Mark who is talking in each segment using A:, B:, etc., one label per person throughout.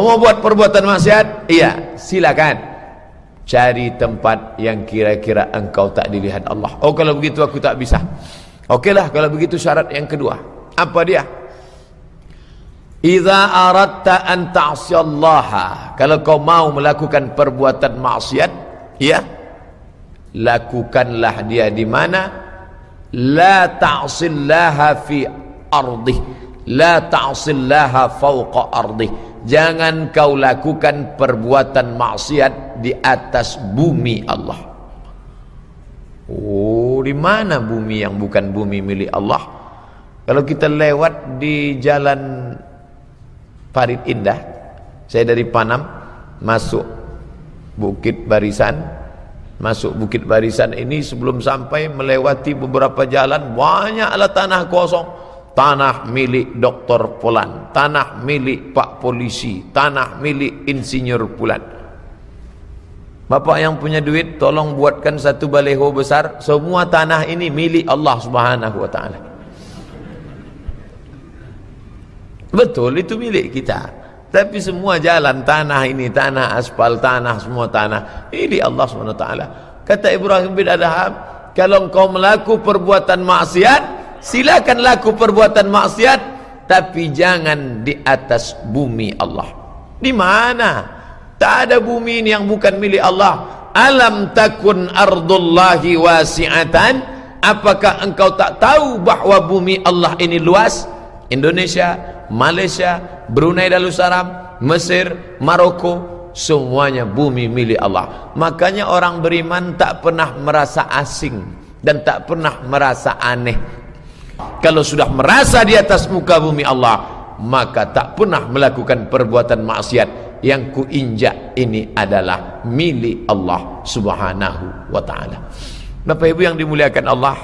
A: mau buat perbuatan maksiat? Iya, silakan. Cari tempat yang kira-kira engkau tak dilihat Allah. Oh, kalau begitu aku tak bisa. Okeylah, kalau begitu syarat yang kedua. Apa dia? Idza aradta an ta'siyallaha, kalau kau mau melakukan perbuatan maksiat, ya, lakukanlah dia di mana? La ta'sillaha fi ardih, la ta'sillaha fawqa ardih. Jangan kau lakukan perbuatan maksiat di atas bumi Allah. Oh, di mana bumi yang bukan bumi milik Allah? Kalau kita lewat di jalan Parit Indah, saya dari Panam masuk Bukit Barisan, masuk Bukit Barisan ini sebelum sampai melewati beberapa jalan banyaklah tanah kosong, tanah milik Dr. Polan, tanah milik Pak Polisi, tanah milik Insinyur Pulan. Bapak yang punya duit tolong buatkan satu baleho besar, semua tanah ini milik Allah Subhanahu wa taala. Betul, itu milik kita. Tapi semua jalan, tanah ini, tanah aspal, tanah, semua tanah ini Allah SWT. Kata Ibrahim bin Adham, kalau engkau melakukan perbuatan maksiat, silakan laku perbuatan maksiat, tapi jangan di atas bumi Allah. Di mana? Tak ada bumi ini yang bukan milik Allah. Alam takun ardullahi wasi'atan. Apakah engkau tak tahu bahwa bumi Allah ini luas? Indonesia, Malaysia, Brunei Darussalam, Mesir, Maroko, semuanya bumi milik Allah. Makanya orang beriman tak pernah merasa asing dan tak pernah merasa aneh. Kalau sudah merasa di atas muka bumi Allah, maka tak pernah melakukan perbuatan maksiat. Yang kuinjak ini adalah milik Allah Subhanahu wa ta'ala. Bapak Ibu yang dimuliakan Allah,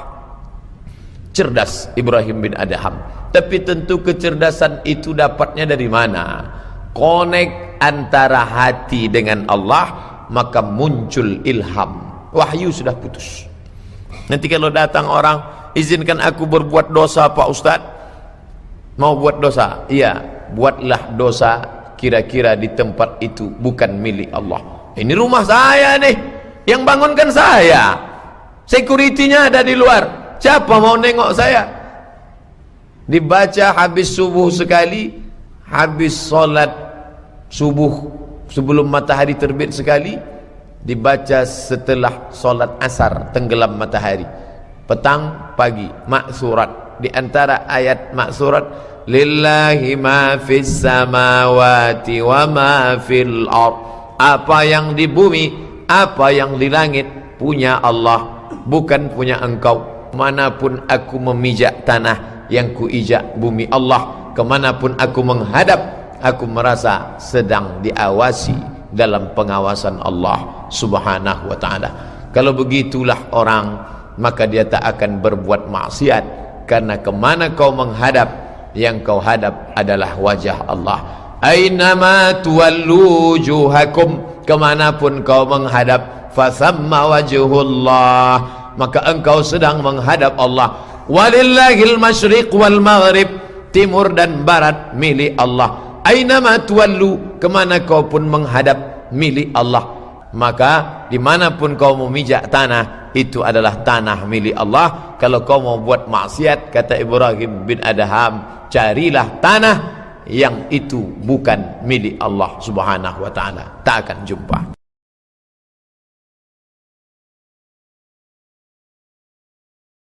A: cerdas Ibrahim bin Adham. Tapi tentu kecerdasan itu dapatnya dari mana? Connect antara hati dengan Allah, maka muncul ilham. Wahyu sudah putus. Nanti kalau datang orang, izinkan aku berbuat dosa Pak Ustadz. Mau buat dosa? Iya, buatlah dosa kira-kira di tempat itu bukan milik Allah. Ini rumah saya nih, yang bangunkan saya. Security-nya ada di luar. Siapa mau nengok saya? Dibaca habis subuh sekali, habis solat subuh sebelum matahari terbit sekali, dibaca setelah solat asar tenggelam matahari, petang pagi, maksurat. Di antara ayat maksurat, lillahi ma fis samawati wa ma fil ard. Apa yang di bumi, apa yang di langit punya Allah, bukan punya engkau. Manapun aku memijak tanah, yang kuijak bumi Allah. Kemanapun aku menghadap, aku merasa sedang diawasi dalam pengawasan Allah Subhanahu wa ta'ala. Kalau begitulah orang, maka dia tak akan berbuat maksiat, karena kemana kau menghadap, yang kau hadap adalah wajah Allah. Ainama tuwallu wujuhakum, kemanapun kau menghadap, fathamma wajhullah, maka engkau sedang menghadap Allah. Walillahil masyriq wal maghrib, timur dan barat milik Allah. Ainama tuwallu, kemana kau pun menghadap, milik Allah. Maka dimanapun kau memijak tanah, itu adalah tanah milik Allah. Kalau kau mau buat maksiat, kata Ibrahim bin Adham, carilah tanah yang itu bukan milik Allah Subhanahu wa ta'ala. Tak akan jumpa.